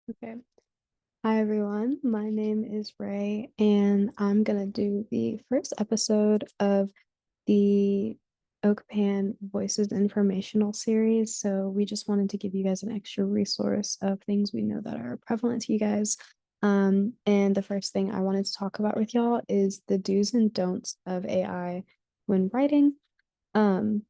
Okay. Hi, everyone. My name is Ray, and I'm going to do the first episode of the OKPAN Voices informational series. So, we just wanted to give you guys an extra resource of things we know that are prevalent to you guys. And the first thing I wanted to talk about with y'all is the do's and don'ts of AI when writing. Um,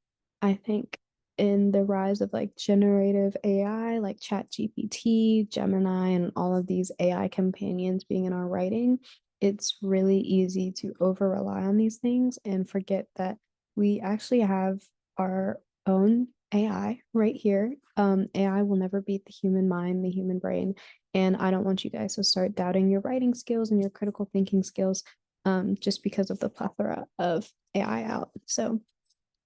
I think in the rise of like generative AI, like ChatGPT, Gemini, and all of these AI companions being in our writing, it's really easy to over rely on these things and forget that we actually have our own AI right here. AI will never beat the human mind, the human brain. And I don't want you guys to start doubting your writing skills and your critical thinking skills just because of the plethora of AI out. So,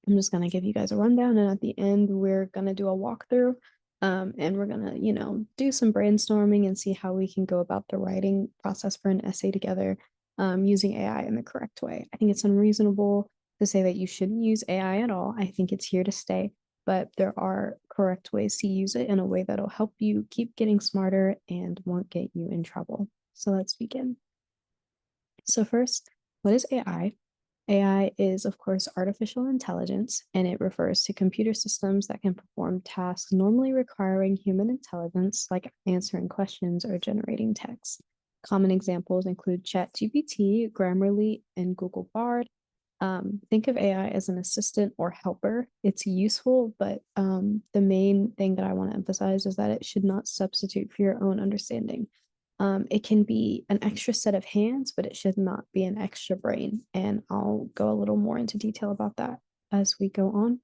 I'm just going to give you guys a rundown, and at the end, we're going to do a walkthrough. And we're going to, do some brainstorming and see how we can go about the writing process for an essay together using AI in the correct way. I think it's unreasonable to say that you shouldn't use AI at all. I think it's here to stay, but there are correct ways to use it in a way that'll help you keep getting smarter and won't get you in trouble. So let's begin. So, first, what is AI? AI is, of course, artificial intelligence, and it refers to computer systems that can perform tasks normally requiring human intelligence, like answering questions or generating text. Common examples include ChatGPT, Grammarly, and Google Bard. Think of AI as an assistant or helper. It's useful, but the main thing that I want to emphasize is that it should not substitute for your own understanding. It can be an extra set of hands, but it should not be an extra brain. And I'll go a little more into detail about that as we go on.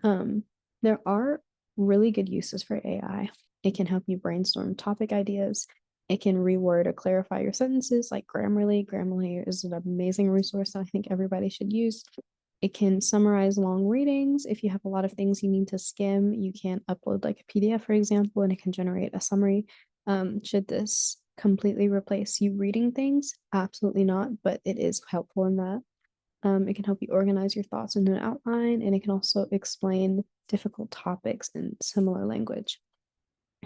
Um, there are really good uses for AI. It can help you brainstorm topic ideas. It can reword or clarify your sentences like Grammarly. Grammarly is an amazing resource that I think everybody should use. It can summarize long readings. If you have a lot of things you need to skim, you can upload like a PDF, for example, and it can generate a summary. Should this completely replace you reading things? Absolutely not, but it is helpful in that. It can help you organize your thoughts into an outline, and it can also explain difficult topics in similar language.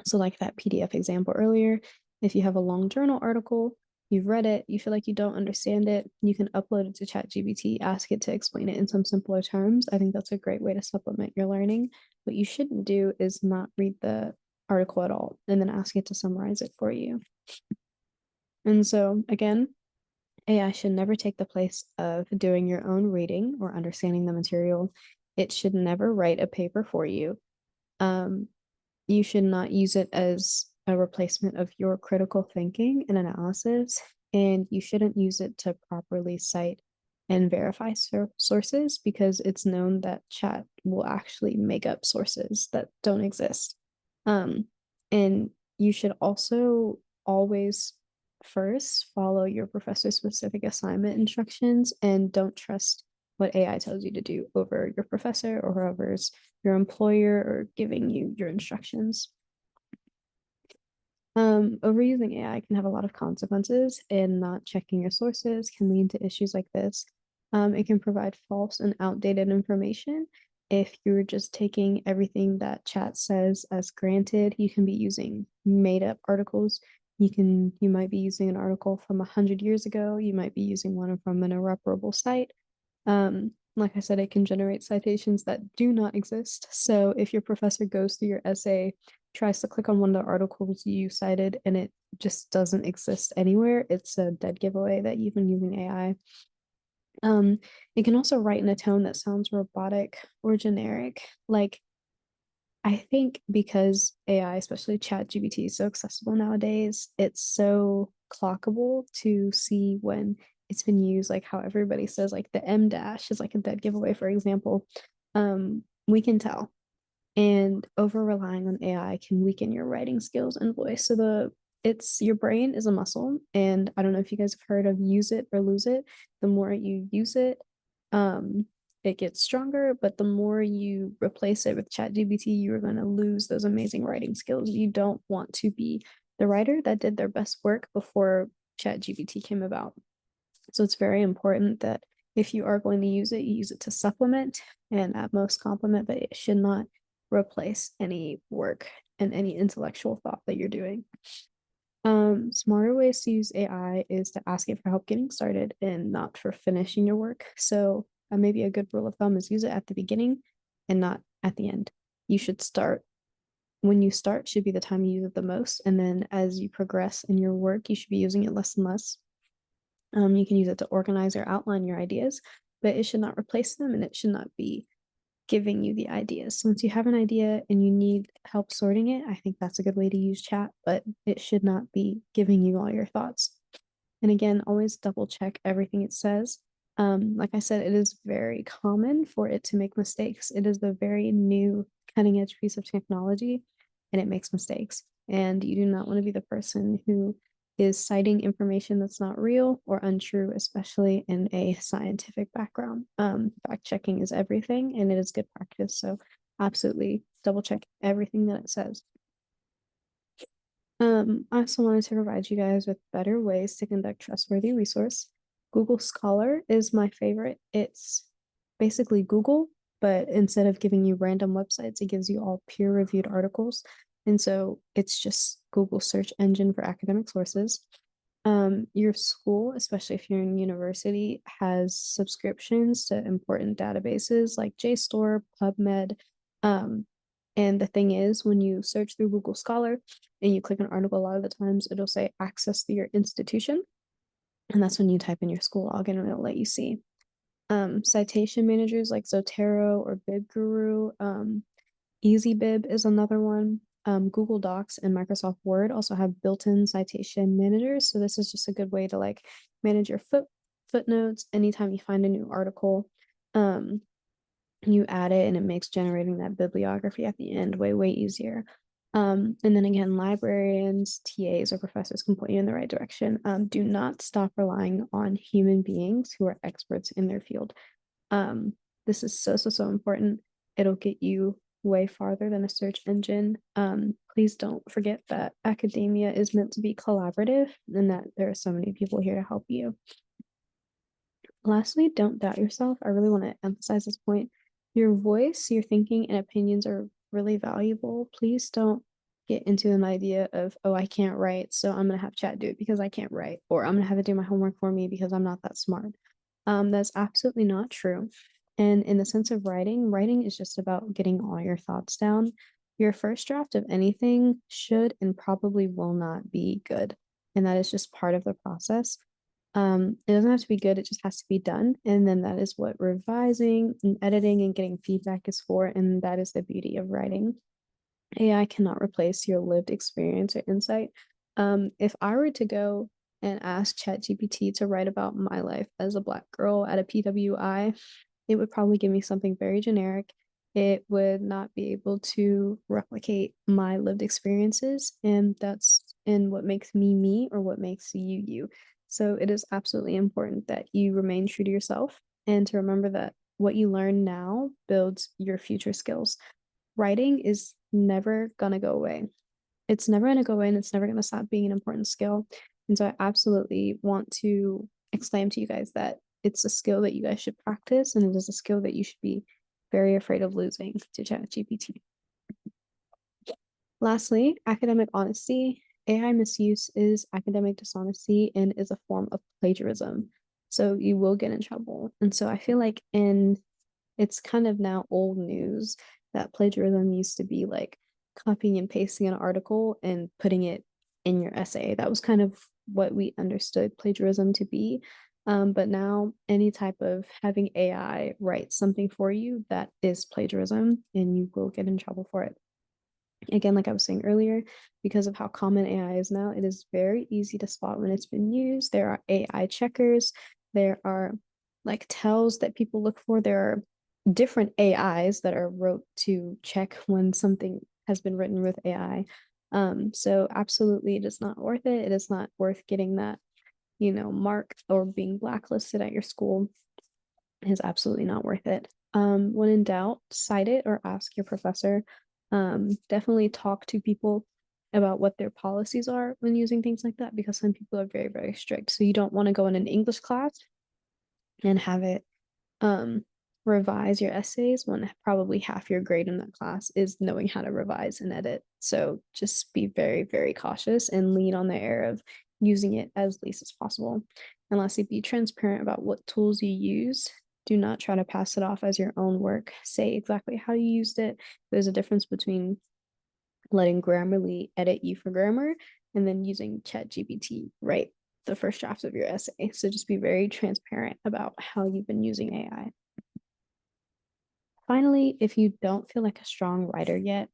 So, like that PDF example earlier, if you have a long journal article, you've read it, you feel like you don't understand it, you can upload it to ChatGPT, ask it to explain it in some simpler terms. I think that's a great way to supplement your learning. What you shouldn't do is not read the article at all and then ask it to summarize it for you. And so, again, AI should never take the place of doing your own reading or understanding the material. It should never write a paper for you. Um, you should not use it as a replacement of your critical thinking and analysis, and you shouldn't use it to properly cite and verify sources because it's known that chat will actually make up sources that don't exist. Um, and you should also always first follow your professor specific assignment instructions and don't trust what AI tells you to do over your professor or whoever's your employer or giving you your instructions. Overusing AI can have a lot of consequences, and not checking your sources can lead to issues like this. It can provide false and outdated information. If you're just taking everything that chat says as granted, you can be using made up articles. You might be using an article from 100 years ago. You might be using one from an irreparable site. Like I said, it can generate citations that do not exist. So if your professor goes through your essay, tries to click on one of the articles you cited, and it just doesn't exist anywhere, it's a dead giveaway that you've been using AI. It can also write in a tone that sounds robotic or generic. Like, I think because AI, especially ChatGPT, is so accessible nowadays, it's so clockable to see when it's been used, like how everybody says, like the M dash is like a dead giveaway, for example. We can tell. And over relying on AI can weaken your writing skills and voice. So it's your brain is a muscle, and I don't know if you guys have heard of use it or lose it. The more you use it, um, it gets stronger, but the more you replace it with ChatGPT, you are going to lose those amazing writing skills. You don't want to be the writer that did their best work before ChatGPT came about. So it's very important that if you are going to use it, you use it to supplement and at most complement, but it should not replace any work. and any intellectual thought that you're doing. Smarter ways to use AI is to ask it for help getting started and not for finishing your work. So maybe a good rule of thumb is use it at the beginning and not at the end. You should start when you start should be the time you use it the most. And then as you progress in your work, you should be using it less and less. You can use it to organize or outline your ideas, but it should not replace them and it should not be giving you the ideas. So once you have an idea and you need help sorting it, I think that's a good way to use chat, but it should not be giving you all your thoughts. And again, always double check everything it says. Like I said, it is very common for it to make mistakes. It is the very new cutting edge piece of technology and it makes mistakes. And you do not want to be the person who is citing information that's not real or untrue, especially in a scientific background. Fact checking is everything and it is good practice. So absolutely double check everything that it says. I also wanted to provide you guys with better ways to conduct trustworthy resource. Google Scholar is my favorite. It's basically Google, but instead of giving you random websites, it gives you all peer-reviewed articles. And so it's just Google search engine for academic sources. Your school, especially if you're in university, has subscriptions to important databases like JSTOR, PubMed. And the thing is, when you search through Google Scholar and you click an article, a lot of the times it'll say access to your institution. And that's when you type in your school login and it'll let you see. Citation managers like Zotero or BibGuru, EasyBib is another one. Google Docs and Microsoft Word also have built-in citation managers. So this is just a good way to like manage your footnotes anytime you find a new article. You add it and it makes generating that bibliography at the end way easier. And then again, librarians, TAs, or professors can point you in the right direction. Do not stop relying on human beings who are experts in their field. This is so important. It'll get you way farther than a search engine. Please don't forget that academia is meant to be collaborative and that there are so many people here to help you. Lastly, don't doubt yourself. I really want to emphasize this point. Your voice, your thinking, and opinions are really valuable. Please don't get into an idea of, oh, I can't write, so I'm going to have chat do it because I can't write, or I'm going to have it do my homework for me because I'm not that smart. That's absolutely not true. And in the sense of writing, writing is just about getting all your thoughts down. Your first draft of anything should and probably will not be good. And that is just part of the process. It doesn't have to be good, it just has to be done. And then that is what revising and editing and getting feedback is for. And that is the beauty of writing. AI cannot replace your lived experience or insight. If I were to go and ask ChatGPT to write about my life as a Black girl at a PWI, it would probably give me something very generic. It would not be able to replicate my lived experiences, and that's in what makes me me or what makes you you. So it is absolutely important that you remain true to yourself and to remember that what you learn now builds your future skills. Writing is never going to go away. It's never going to go away and it's never going to stop being an important skill. And so I absolutely want to exclaim to you guys that it's a skill that you guys should practice and it is a skill that you should be very afraid of losing to ChatGPT. Lastly, academic honesty. AI misuse is academic dishonesty and is a form of plagiarism. So you will get in trouble. And so I feel like it's kind of now old news that plagiarism used to be like copying and pasting an article and putting it in your essay. That was kind of what we understood plagiarism to be. But now any type of having AI write something for you, that is plagiarism and you will get in trouble for it. Again, like I was saying earlier, because of how common AI is now, it is very easy to spot when it's been used. There are AI checkers, there are like tells that people look for. There are different AIs that are wrote to check when something has been written with AI. So absolutely it is not worth it. It is not worth getting that, mark or being blacklisted at your school. It is absolutely not worth it. When in doubt, cite it or ask your professor. Definitely talk to people about what their policies are when using things like that because some people are very strict. So you don't want to go in an English class and have it revise your essays when probably half your grade in that class is knowing how to revise and edit So just be very, very cautious and lean on the air of using it as least as possible. And lastly, be transparent about what tools you use. Do not try to pass it off as your own work. Say exactly how you used it. There's a difference between letting Grammarly edit you for grammar and then using ChatGPT write the first draft of your essay. So just be very transparent about how you've been using AI. Finally, if you don't feel like a strong writer yet,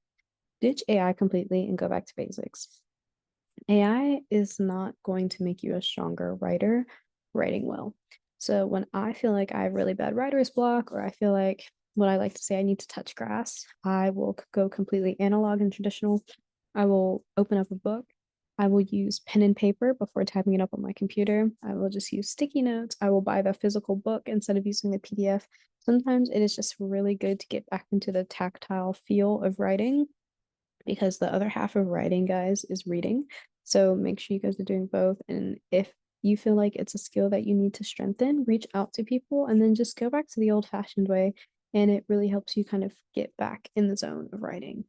ditch AI completely and go back to basics. AI is not going to make you a stronger writer writing well. So when I feel like I have really bad writer's block, or I feel like what I like to say, I need to touch grass, I will go completely analog and traditional. I will open up a book. I will use pen and paper before typing it up on my computer. I will just use sticky notes. I will buy the physical book instead of using the PDF. Sometimes it is just really good to get back into the tactile feel of writing because the other half of writing, guys, is reading. So make sure you guys are doing both. And if you feel like it's a skill that you need to strengthen, reach out to people and then just go back to the old fashioned way. And it really helps you kind of get back in the zone of writing.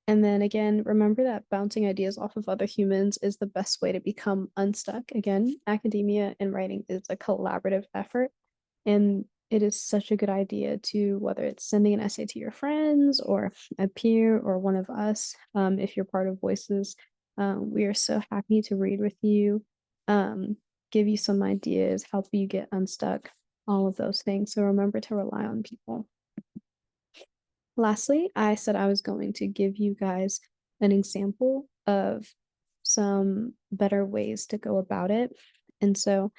And then again, remember that bouncing ideas off of other humans is the best way to become unstuck. Again, academia and writing is a collaborative effort. And it is such a good idea to, whether it's sending an essay to your friends or a peer or one of us, if you're part of Voices, we are so happy to read with you, um, give you some ideas, help you get unstuck, all of those things. So remember to rely on people. Lastly, I said I was going to give you guys an example of some better ways to go about it. And so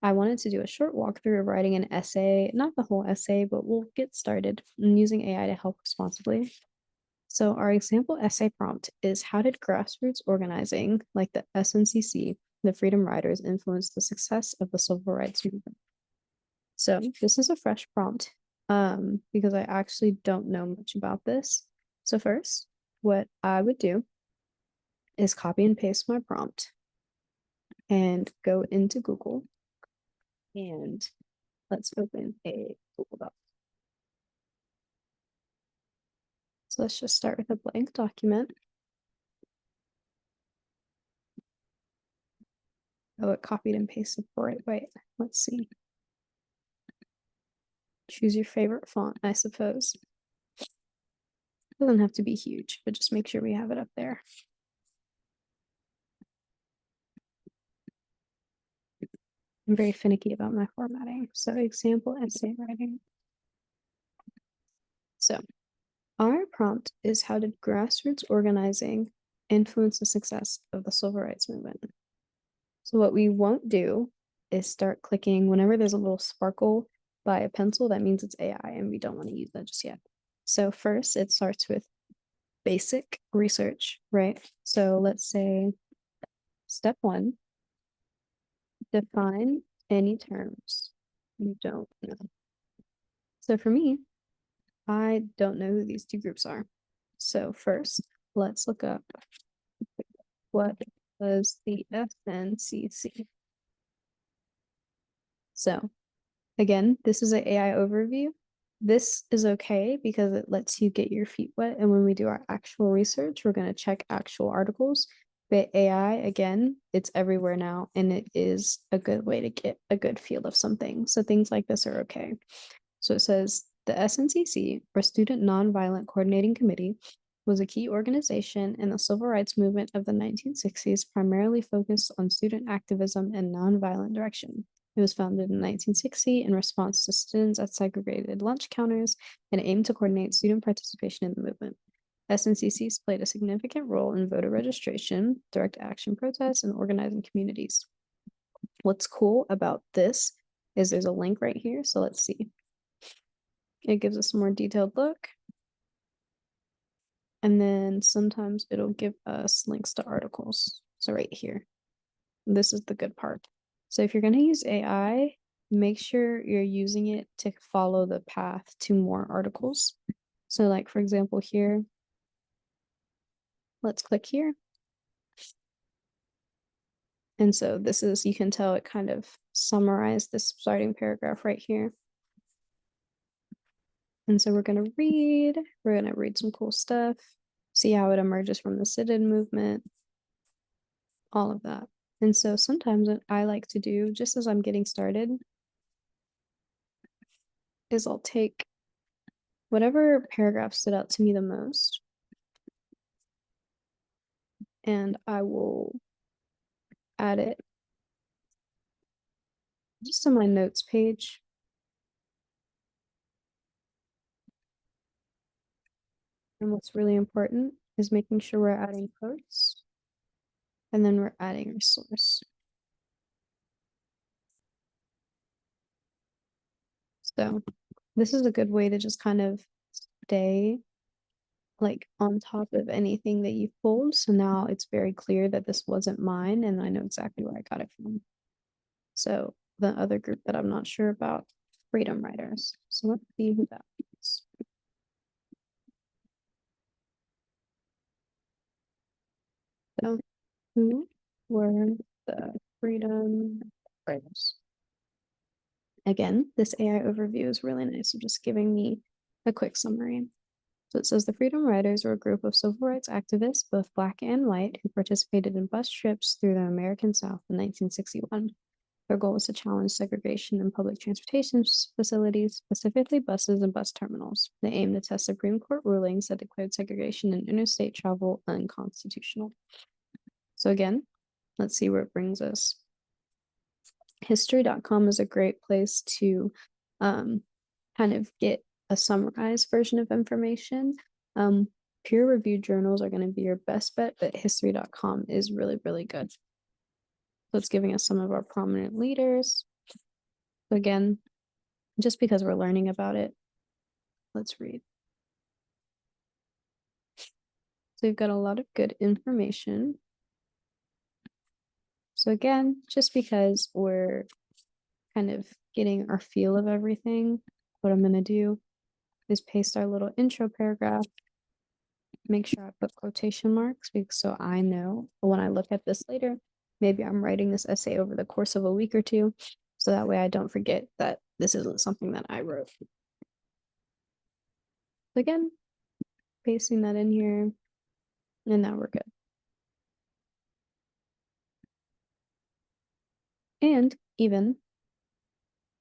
I wanted to do a short walkthrough of writing an essay, not the whole essay, but we'll get started using AI to help responsibly. So our example essay prompt is, how did grassroots organizing like the SNCC, the Freedom Riders, influence the success of the civil rights movement? So this is a fresh prompt because I actually don't know much about this. So first, what I would do is copy and paste my prompt and go into Google, and let's open a Google Doc. So let's just start with a blank document. Oh, it copied and pasted the right way. Let's see. Choose your favorite font, I suppose. It doesn't have to be huge, but just make sure we have it up there. I'm very finicky about my formatting. So example essay writing. So our prompt is, how did grassroots organizing influence the success of the civil rights movement? So what we won't do is start clicking whenever there's a little sparkle by a pencil, that means it's AI and we don't want to use that just yet. So first it starts with basic research, right? So let's say step 1, define any terms you don't know. So for me, I don't know who these two groups are. So first, let's look up, what was the SNCC? So again, this is an AI overview. This is okay because it lets you get your feet wet. And when we do our actual research, we're going to check actual articles. But AI, again, it's everywhere now, and it is a good way to get a good feel of something. So things like this are okay. So it says the SNCC, or Student Nonviolent Coordinating Committee, was a key organization in the civil rights movement of the 1960s, primarily focused on student activism and nonviolent direction. It was founded in 1960 in response to students at segregated lunch counters and aimed to coordinate student participation in the movement. SNCCs played a significant role in voter registration, direct action protests, and organizing communities. What's cool about this is there's a link right here. So let's see. It gives us a more detailed look. And then sometimes it'll give us links to articles. So right here, this is the good part. So if you're going to use AI, make sure you're using it to follow the path to more articles. So like, for example, here, let's click here. And so this is, you can tell it kind of summarized this starting paragraph right here. And so we're going to read some cool stuff. see how it emerges from the sit-in movement, all of that. And so sometimes what I like to do, just as I'm getting started, is I'll take whatever paragraph stood out to me the most, and I will add it just to my notes page. And what's really important is making sure we're adding quotes and then we're adding our source. So this is a good way to just kind of stay like on top of anything that you pulled. So now it's very clear that this wasn't mine and I know exactly where I got it from. So the other group that I'm not sure about, freedom writers. So let's see who that is. So who were the freedom writers? Again, this AI overview is really nice. So just giving me a quick summary. So it says the Freedom Riders were a group of civil rights activists, both Black and white, who participated in bus trips through the American South in 1961. Their goal was to challenge segregation in public transportation facilities, specifically buses and bus terminals. They aimed to test Supreme Court rulings that declared segregation in interstate travel unconstitutional. So again, let's see where it brings us. History.com is a great place to kind of get a summarized version of information. Peer-reviewed journals are going to be your best bet, but history.com is really, really good. So it's giving us some of our prominent leaders. Again, just because we're learning about it, let's read. So we've got a lot of good information. So again, just because we're kind of getting our feel of everything, what I'm going to do is paste our little intro paragraph, make sure I put quotation marks because so I know when I look at this later, maybe I'm writing this essay over the course of a week or two, so that way I don't forget that this isn't something that I wrote. Again, pasting that in here, and now we're good. And even,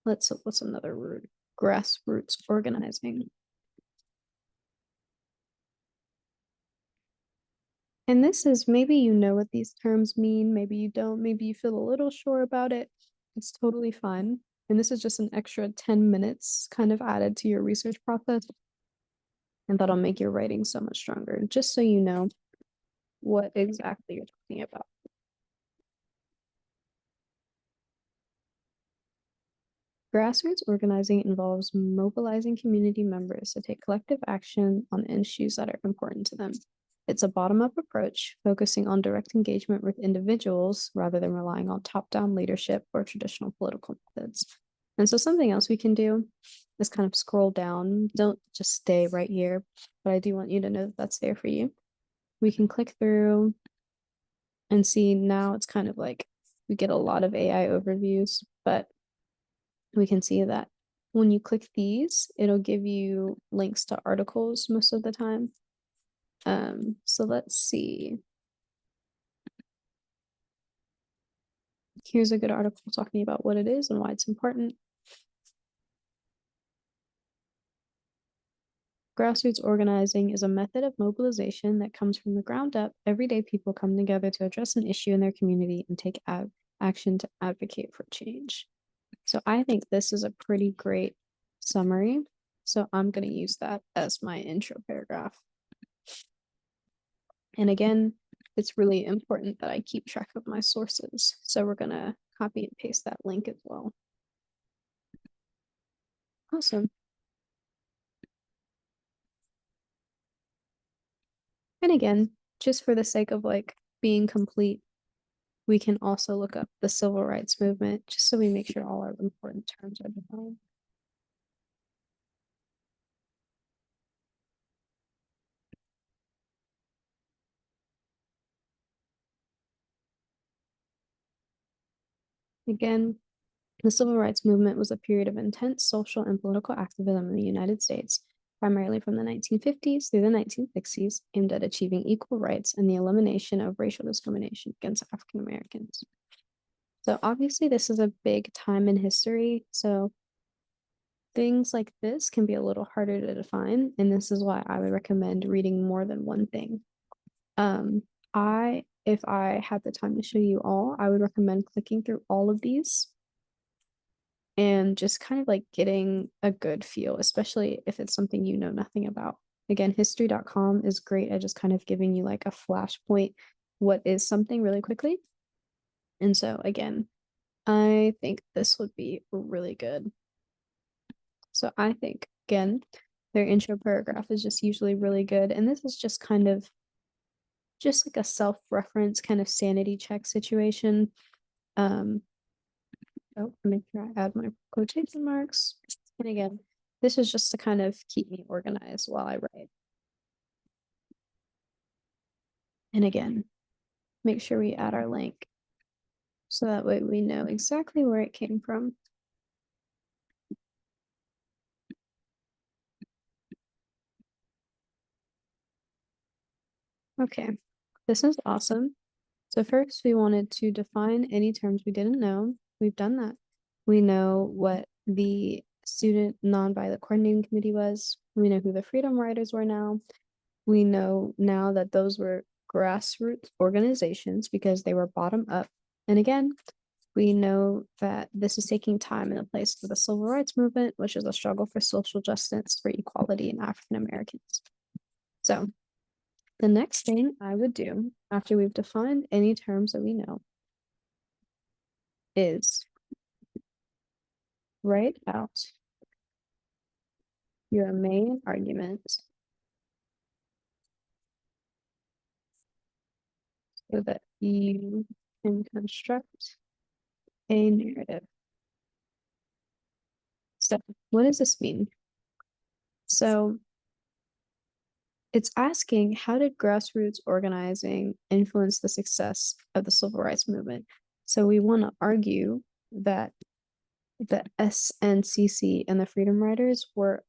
what's another word? Grassroots organizing. And this is, maybe you know what these terms mean, maybe you don't, maybe you feel a little sure about it. It's totally fine. And this is just an extra 10 minutes kind of added to your research process. And that'll make your writing so much stronger, just so you know what exactly you're talking about. Grassroots organizing involves mobilizing community members to take collective action on issues that are important to them. It's a bottom-up approach, focusing on direct engagement with individuals rather than relying on top-down leadership or traditional political methods. And so something else we can do is kind of scroll down. Don't just stay right here, but I do want you to know that that's there for you. We can click through and see now it's kind of like we get a lot of AI overviews, but we can see that when you click these, it'll give you links to articles most of the time. So let's see. Here's a good article talking about what it is and why it's important. Grassroots organizing is a method of mobilization that comes from the ground up. Everyday people come together to address an issue in their community and take action to advocate for change. So I think this is a pretty great summary. So I'm going to use that as my intro paragraph. And again, it's really important that I keep track of my sources. So we're going to copy and paste that link as well. Awesome. And again, just for the sake of like being complete, we can also look up the civil rights movement just so we make sure all our important terms are defined. Again, the civil rights movement was a period of intense social and political activism in the United States. primarily from the 1950s through the 1960s, aimed at achieving equal rights and the elimination of racial discrimination against African Americans. So obviously this is a big time in history, so things like this can be a little harder to define, and this is why I would recommend reading more than one thing. If I had the time to show you all, I would recommend clicking through all of these and just kind of like getting a good feel, especially if it's something you know nothing about. Again, history.com is great at just kind of giving you like a flashpoint, what is something really quickly. And so again, I think this would be really good. So I think, again, their intro paragraph is just usually really good. And this is just kind of just like a self-reference kind of sanity check situation. Make sure I add my quotation marks. And again, this is just to kind of keep me organized while I write. And again, make sure we add our link so that way we know exactly where it came from. Okay, this is awesome. So first we wanted to define any terms we didn't know. We've done that. We know what the Student Nonviolent Coordinating Committee was. We know who the Freedom Riders were now. We know now that those were grassroots organizations because they were bottom up. And again, we know that this is taking time in the place of the Civil Rights Movement, which is a struggle for social justice, for equality in African Americans. So the next thing I would do after we've defined any terms that we know is write out your main argument so that you can construct a narrative. So what does this mean? So it's asking, how did grassroots organizing influence the success of the civil rights movement? So we want to argue that the SNCC and the Freedom Riders were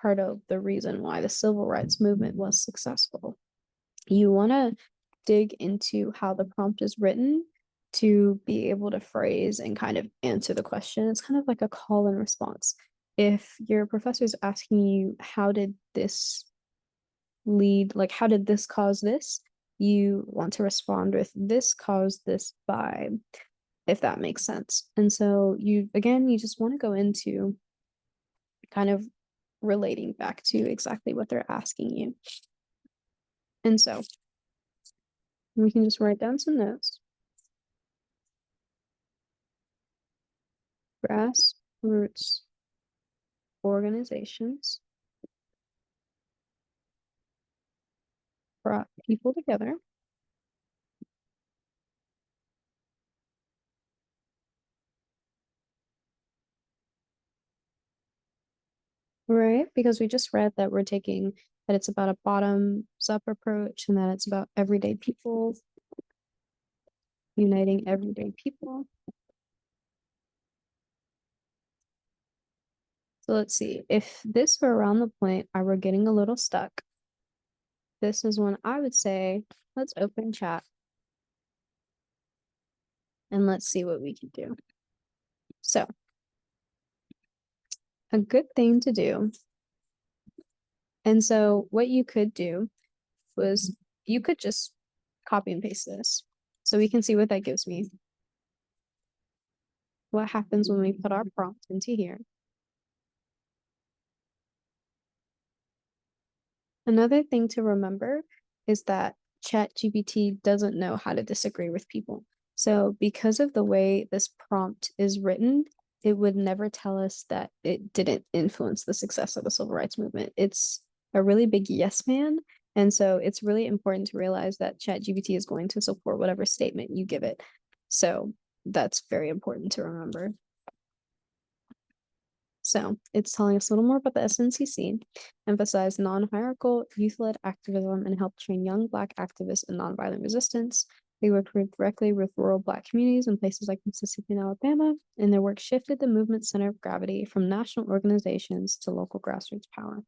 part of the reason why the civil rights movement was successful. You want to dig into how the prompt is written to be able to phrase and kind of answer the question. It's kind of like a call and response. If your professor is asking you, how did this lead, like, how did this cause this? You want to respond with, this caused this by, if that makes sense. And so you just want to go into kind of relating back to exactly what they're asking you. And so we can just write down some notes. Grassroots organizations brought people together right? Because we just read that that it's about a bottoms up approach and that it's about everyday people, uniting everyday people. So let's see, if this were around the point I were getting a little stuck, this is when I would say, let's open chat and let's see what we can do. So a good thing to do. And so what you could do was you could just copy and paste this. So we can see what that gives me. What happens when we put our prompt into here. Another thing to remember is that ChatGPT doesn't know how to disagree with people. So because of the way this prompt is written, it would never tell us that it didn't influence the success of the civil rights movement. It's a really big yes man. And so it's really important to realize that ChatGPT is going to support whatever statement you give it. So that's very important to remember. So it's telling us a little more about the SNCC, emphasize non-hierarchical, youth-led activism, and help train young Black activists in nonviolent resistance. They worked directly with rural Black communities in places like Mississippi and Alabama, and their work shifted the movement's center of gravity from national organizations to local grassroots power.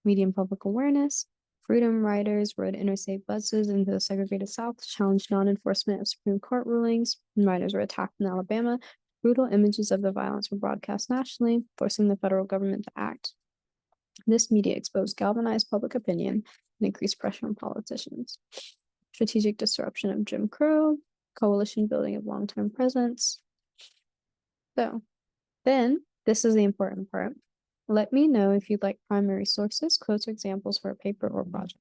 Medium public awareness. Freedom riders rode interstate buses into the segregated South to challenge non-enforcement of Supreme Court rulings. And riders were attacked in Alabama. Brutal images of the violence were broadcast nationally, forcing the federal government to act. This media exposed galvanized public opinion and increased pressure on politicians. Strategic disruption of Jim Crow, coalition building of long-term presence. So then, this is the important part. Let me know if you'd like primary sources, quotes, or examples for a paper or project.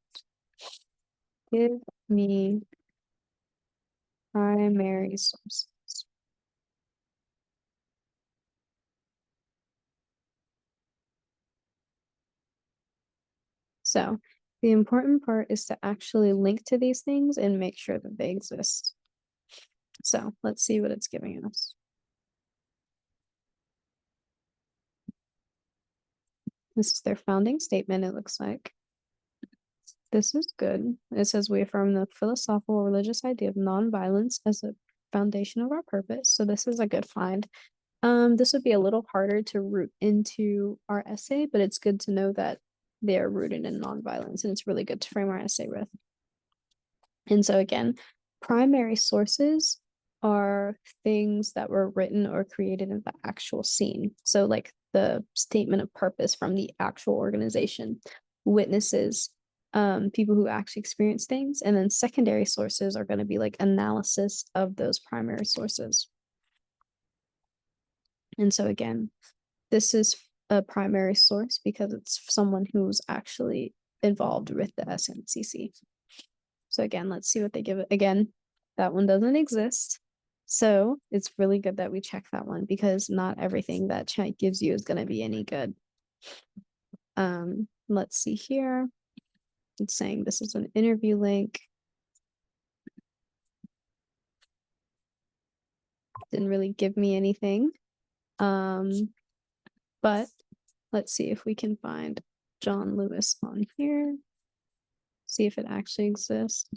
Give me primary sources. So the important part is to actually link to these things and make sure that they exist. So let's see what it's giving us. This is their founding statement, it looks like. This is good. It says we affirm the philosophical religious idea of nonviolence as a foundation of our purpose. So this is a good find. This would be a little harder to root into our essay, but it's good to know that they're rooted in nonviolence, and it's really good to frame our essay with. And so again, primary sources are things that were written or created in the actual scene. So like the statement of purpose from the actual organization, witnesses, people who actually experience things, and then secondary sources are going to be like analysis of those primary sources. And so again, this is a primary source because it's someone who's actually involved with the SNCC. So again, let's see what they give it. Again, that one doesn't exist. So it's really good that we check that one because not everything that chat gives you is going to be any good. Let's see here. It's saying this is an interview link. Didn't really give me anything. But let's see if we can find John Lewis on here. See if it actually exists.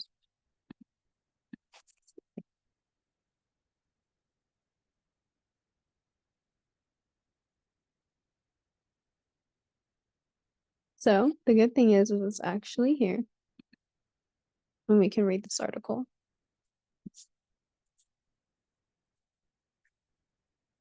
So the good thing is it's actually here. And we can read this article.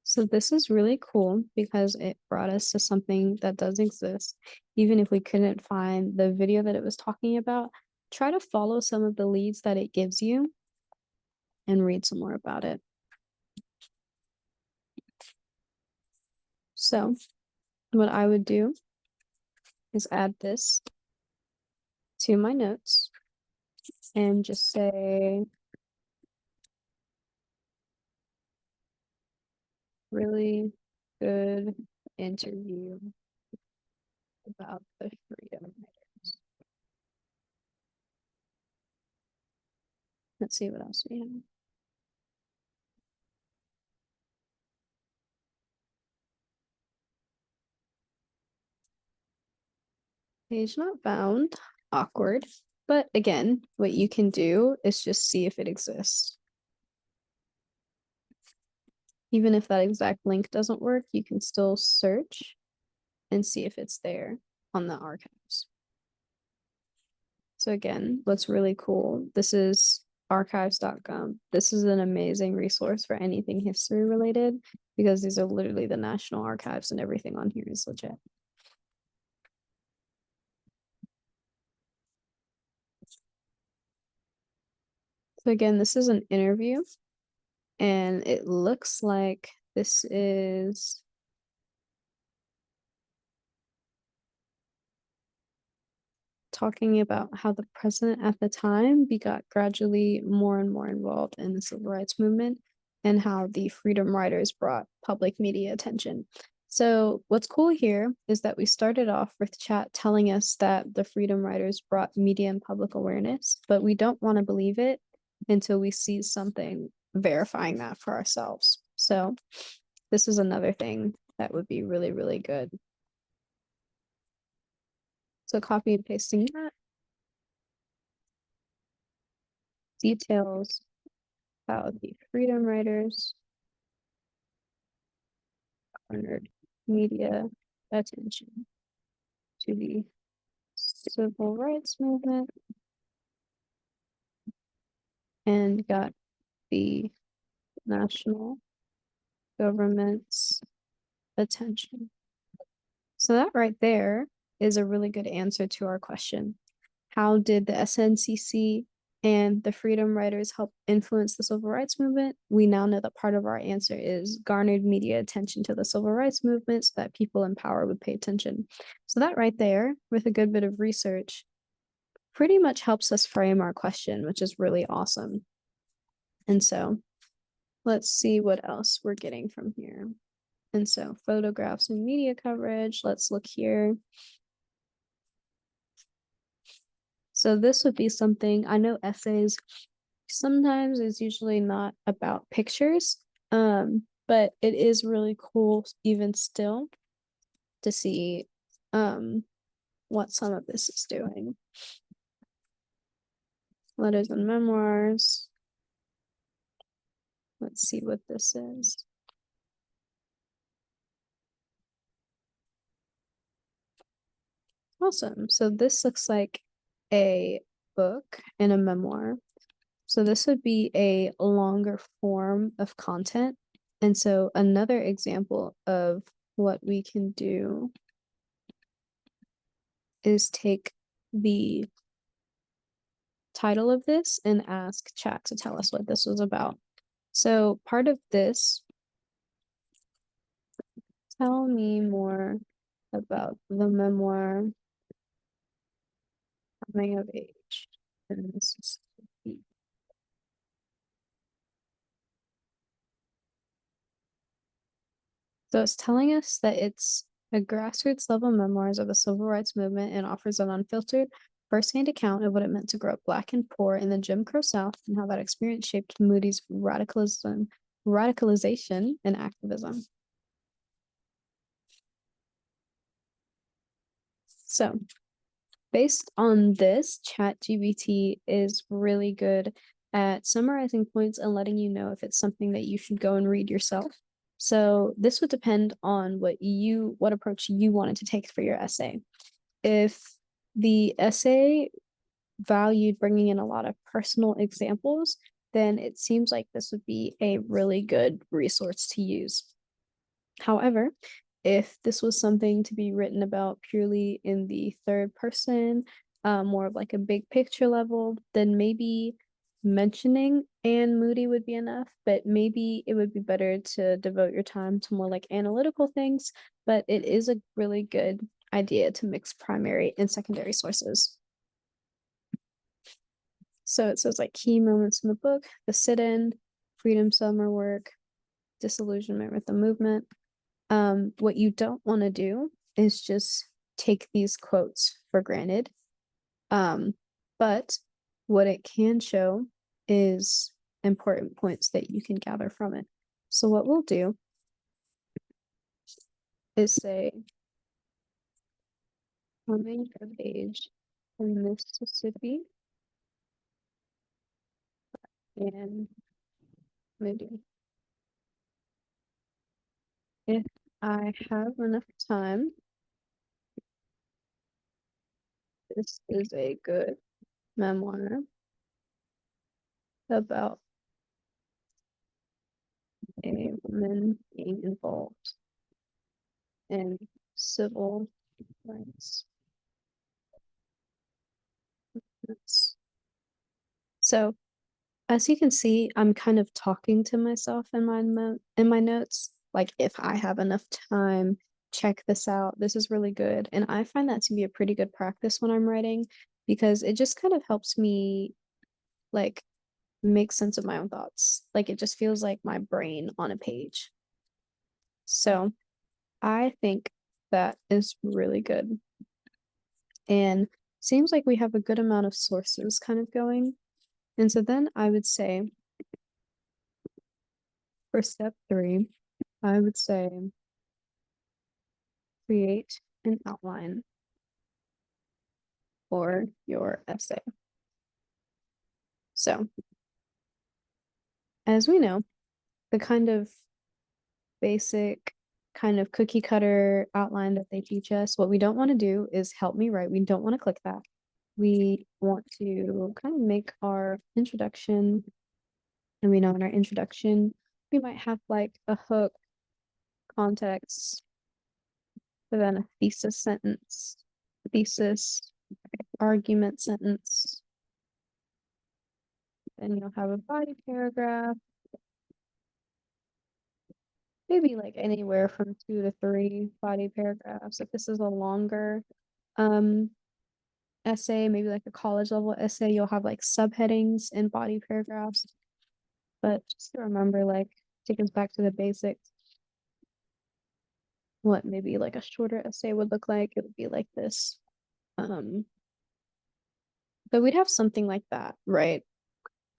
So this is really cool because it brought us to something that does exist. Even if we couldn't find the video that it was talking about, try to follow some of the leads that it gives you and read some more about it. So what I would do is add this to my notes and just say, really good interview about the freedom riders. Let's see what else we have. Page not found. Awkward. But again, what you can do is just see if it exists. Even if that exact link doesn't work, you can still search and see if it's there on the archives. So again, what's really cool, this is archives.gov. This is an amazing resource for anything history related because these are literally the national archives and everything on here is legit. So again, this is an interview and it looks like this is talking about how the president at the time got gradually more and more involved in the civil rights movement and how the freedom riders brought public media attention. So what's cool here is that we started off with chat telling us that the freedom riders brought media and public awareness, but we don't want to believe it until we see something verifying that for ourselves. So this is another thing that would be really, really good. So copy and pasting that. details how the freedom riders garnered media attention to the civil rights movement and got the national government's attention. So that right there is a really good answer to our question. How did the SNCC and the freedom riders help influence the civil rights movement? We now know that part of our answer is garnered media attention to the civil rights movement so that people in power would pay attention. So that right there, with a good bit of research, pretty much helps us frame our question, which is really awesome. And so let's see what else we're getting from here. And so photographs and media coverage, let's look here. So this would be something, I know essays sometimes is usually not about pictures, but it is really cool even still to see what some of this is doing. Letters and memoirs. Let's see what this is. Awesome. So this looks like a book and a memoir. So this would be a longer form of content. And so another example of what we can do is take the title of this and ask chat to tell us what this was about. So part of this, tell me more about the memoir Coming of Age in Mississippi. So it's telling us that it's a grassroots level memoirs of the civil rights movement and offers an unfiltered firsthand account of what it meant to grow up Black and poor in the Jim Crow South and how that experience shaped Moody's radicalization and activism. So based on this, ChatGPT is really good at summarizing points and letting you know if it's something that you should go and read yourself. So this would depend on what approach you wanted to take for your essay. If the essay valued bringing in a lot of personal examples, then it seems like this would be a really good resource to use. However, if this was something to be written about purely in the third person, more of like a big picture level, then maybe mentioning Anne Moody would be enough, but maybe it would be better to devote your time to more like analytical things. But it is a really good idea to mix primary and secondary sources. So it says like key moments in the book, the sit-in, freedom summer work, disillusionment with the movement. What you don't want to do is just take these quotes for granted. But what it can show is important points that you can gather from it. So what we'll do is say, coming of age in Mississippi and Moody. If I have enough time, this is a good memoir about a woman being involved in civil rights. So as you can see, I'm kind of talking to myself in my notes. Like if I have enough time, check this out. This is really good. And I find that to be a pretty good practice when I'm writing because it just kind of helps me like make sense of my own thoughts. Like it just feels like my brain on a page. So I think that is really good. And seems like we have a good amount of sources kind of going. And so then I would say for step 3, I would say create an outline for your essay. So as we know, the kind of basic kind of cookie cutter outline that they teach us, what we don't want to do is help me write. We don't want to click that. We want to kind of make our introduction, and we know in our introduction, we might have like a hook, context, but then a thesis sentence, thesis, argument sentence. Then you'll have a body paragraph, maybe like anywhere from 2 to 3 body paragraphs. If this is a longer um essay, maybe like a college level essay, you'll have like subheadings and body paragraphs. But just to remember, like, take us back to the basics. What maybe like a shorter essay would look like, it would be like this. Um, but we'd have something like that, right?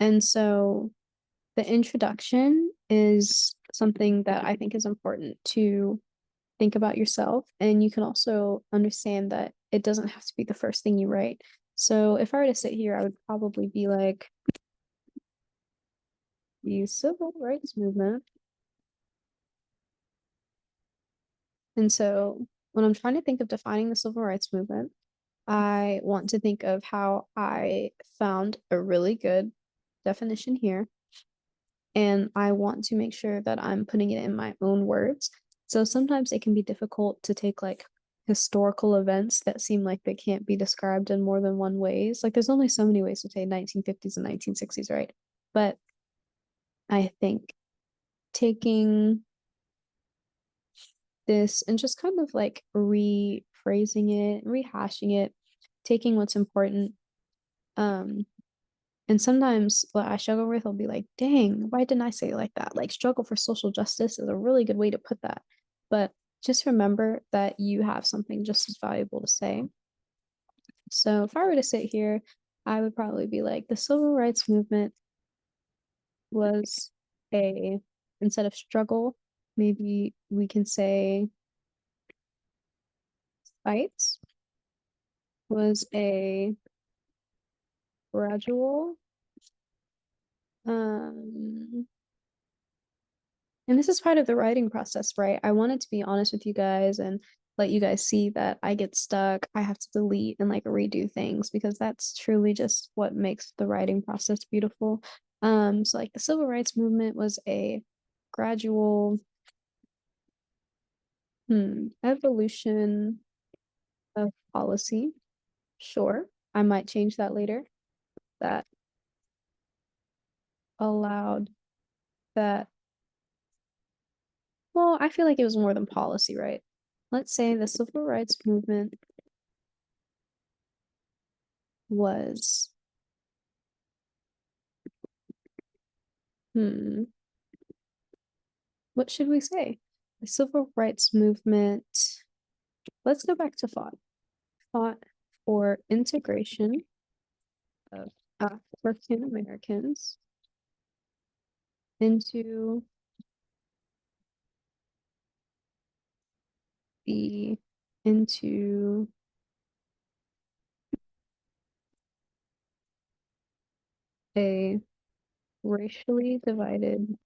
And so the introduction is something that I think is important to think about yourself. And you can also understand that it doesn't have to be the first thing you write. So if I were to sit here, I would probably be like, the civil rights movement. And so when I'm trying to think of defining the civil rights movement, I want to think of how I found a really good definition here. And I want to make sure that I'm putting it in my own words. So sometimes it can be difficult to take like historical events that seem like they can't be described in more than one ways. Like there's only so many ways to say 1950s and 1960s, right? But I think taking this and just kind of like rephrasing it, rehashing it, taking what's important. Um, and sometimes what I struggle with will be like, dang, why didn't I say it like that? Like, struggle for social justice is a really good way to put that. But just remember that you have something just as valuable to say. So if I were to sit here, I would probably be like, the civil rights movement was a, instead of struggle, maybe we can say fight was a gradual, um, and this is part of the writing process, right? I wanted to be honest with you guys and let you guys see that I get stuck. I have to delete and like redo things because that's truly just what makes the writing process beautiful. So like the civil rights movement was a gradual evolution of policy. Sure, I might change that later. That allowed that. Well, I feel like it was more than policy, right? Let's say the civil rights movement was, hmm, what should we say? The civil rights movement, let's go back to fought. Fought for integration of African Americans into the into a racially divided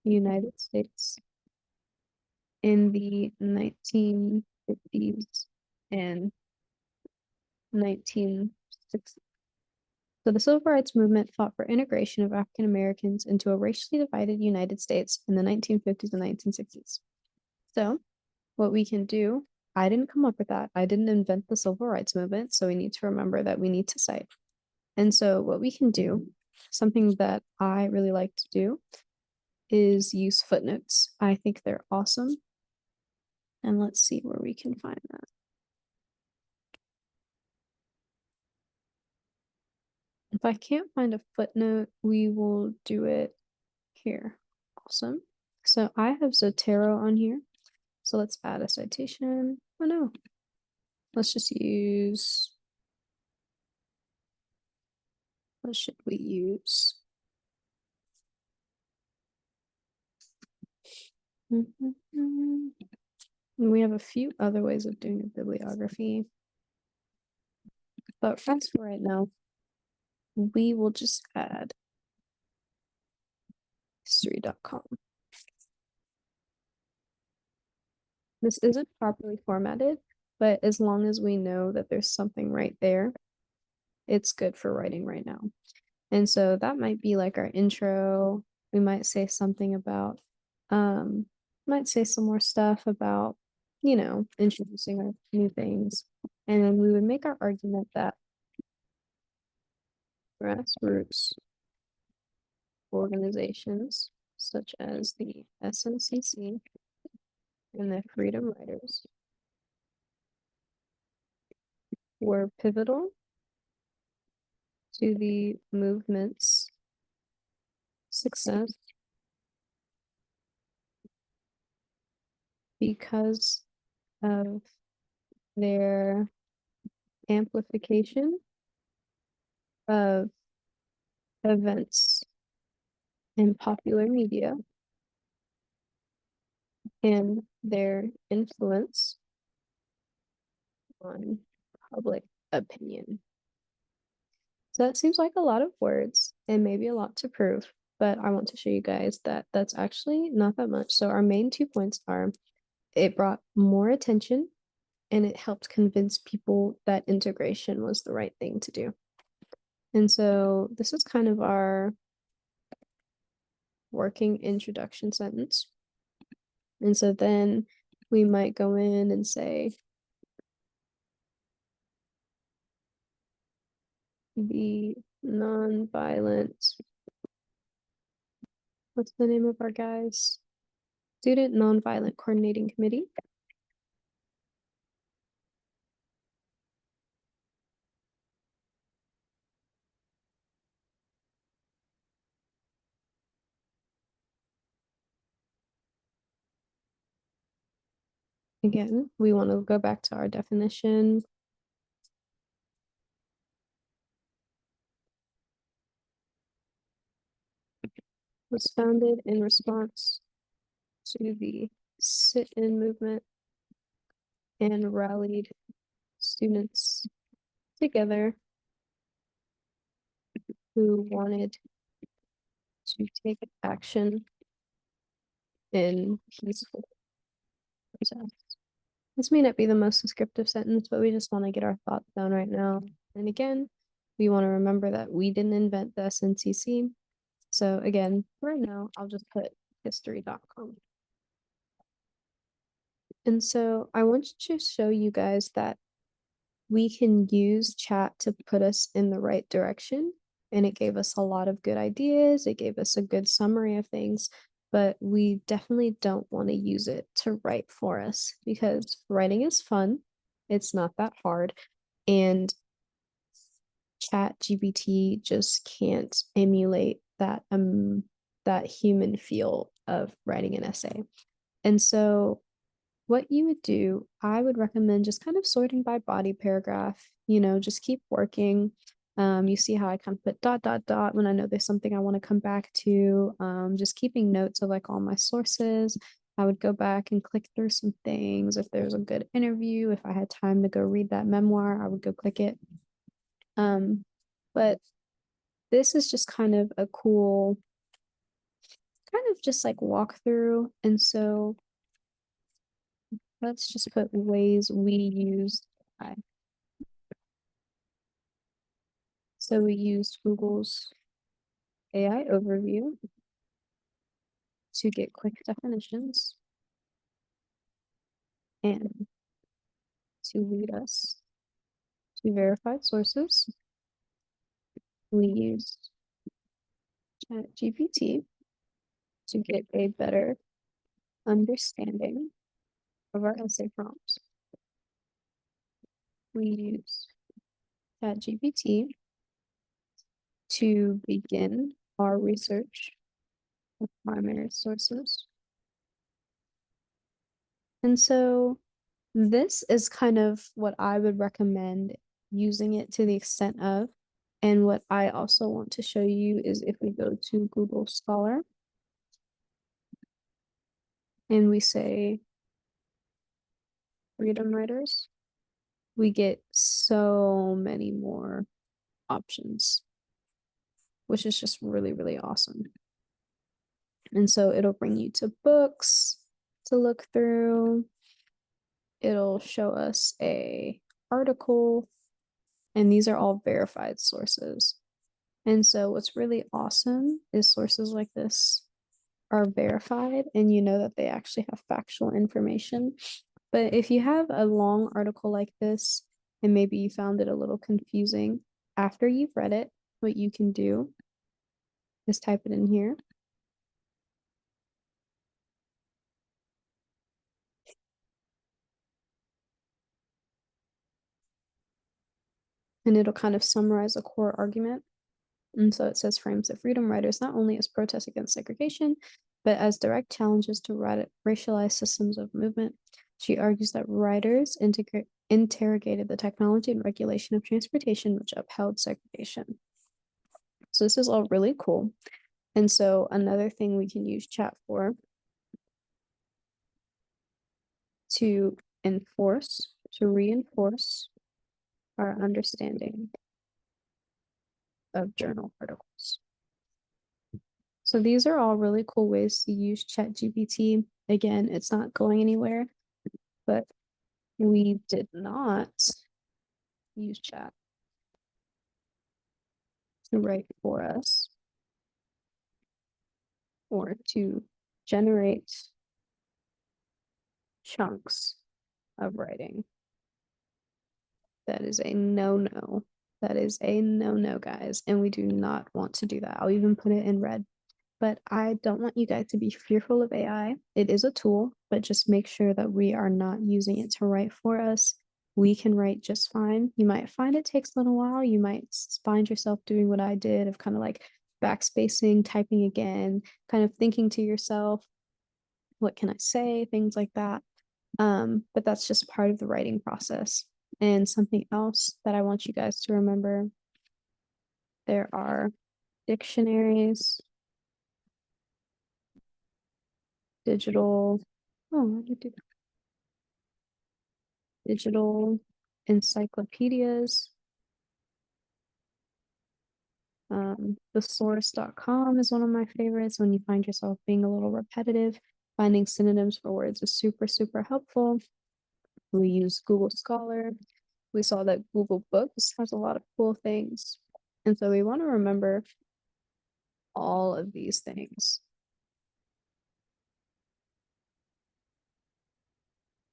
United States in the 1950s and 1960s. So the civil rights movement fought for integration of African Americans into a racially divided United States in the 1950s and 1960s. So what we can do, I didn't come up with that. I didn't invent the civil rights movement. So we need to remember that we need to cite. And so what we can do, something that I really like to do, is use footnotes. I think they're awesome. And let's see where we can find that. If I can't find a footnote, we will do it here. Awesome. So I have Zotero on here. So let's add a citation. Oh no. Let's just use, what should we use? We have a few other ways of doing a bibliography. But as for right now, we will just add history.com. This isn't properly formatted, but as long as we know that there's something right there, it's good for writing right now. And so that might be like our intro. We might say something about, might say some more stuff about, introducing our new things. And then we would make our argument that grassroots organizations such as the SNCC and the Freedom Riders were pivotal to the movement's success because of their amplification of events in popular media and their influence on public opinion. So that seems like a lot of words and maybe a lot to prove, but I want to show you guys that that's actually not that much. So our main 2 points are it brought more attention and it helped convince people that integration was the right thing to do. And so this is kind of our working introduction sentence. And so then we might go in and say, the nonviolent, what's the name of our guys? Student Nonviolent Coordinating Committee. Again, we want to go back to our definition. Was founded in response to the sit-in movement and rallied students together who wanted to take action in peaceful protest. This may not be the most descriptive sentence, but we just want to get our thoughts down right now. And again, we want to remember that we didn't invent the SNCC. So again, right now, I'll just put history.com. And so I want to show you guys that we can use chat to put us in the right direction. And it gave us a lot of good ideas. It gave us a good summary of things, but we definitely don't want to use it to write for us because writing is fun. It's not that hard. And chat GPT just can't emulate that human feel of writing an essay. And so what you would do, I would recommend just kind of sorting by body paragraph, just keep working. You see how I kind of put dot, dot, dot when I know there's something I want to come back to. Just keeping notes of like all my sources. I would go back and click through some things. If there's a good interview, if I had time to go read that memoir, I would go click it. But this is just kind of a cool, kind of just like walkthrough. And so let's just put ways we use AI. So we use Google's AI overview to get quick definitions and to lead us to verified sources. We use ChatGPT to get a better understanding of our essay prompts. We use ChatGPT to begin our research of primary sources. And so this is kind of what I would recommend using it to the extent of. And what I also want to show you is if we go to Google Scholar and we say freedom writers, we get so many more options, which is just really, really awesome. And so it'll bring you to books to look through. It'll show us a article, and these are all verified sources. And so what's really awesome is sources like this are verified and you know that they actually have factual information. But if you have a long article like this and maybe you found it a little confusing after you've read it, what you can do is type it in here. And it'll kind of summarize a core argument. And so it says frames the freedom riders not only as protests against segregation, but as direct challenges to racialized systems of movement. She argues that writers interrogated the technology and regulation of transportation, which upheld segregation. So this is all really cool. And so another thing we can use chat for to reinforce our understanding of journal articles. So these are all really cool ways to use ChatGPT. Again, it's not going anywhere, but we did not use chat to write for us or to generate chunks of writing. That is a no-no. That is a no-no, guys. And we do not want to do that. I'll even put it in red. But I don't want you guys to be fearful of AI. It is a tool, but just make sure that we are not using it to write for us. We can write just fine. You might find it takes a little while. You might find yourself doing what I did of kind of like backspacing, typing again, kind of thinking to yourself, what can I say? Things like that. But that's just part of the writing process. And something else that I want you guys to remember, there are dictionaries, digital, oh, I did do that. Digital encyclopedias. Thesaurus.com is one of my favorites when you find yourself being a little repetitive. Finding synonyms for words is super, super helpful. We use Google Scholar. We saw that Google Books has a lot of cool things. And so we want to remember all of these things.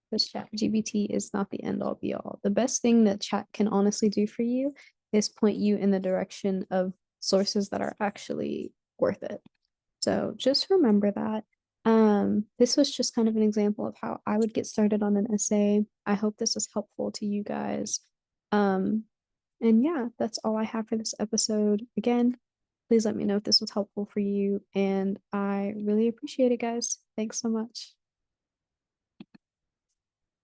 Because ChatGPT is not the end all be all. The best thing that chat can honestly do for you is point you in the direction of sources that are actually worth it. So just remember that. This was just kind of an example of how I would get started on an essay. I hope this was helpful to you guys. And yeah, that's all I have for this episode. Again, please let me know if this was helpful for you. And I really appreciate it, guys. Thanks so much.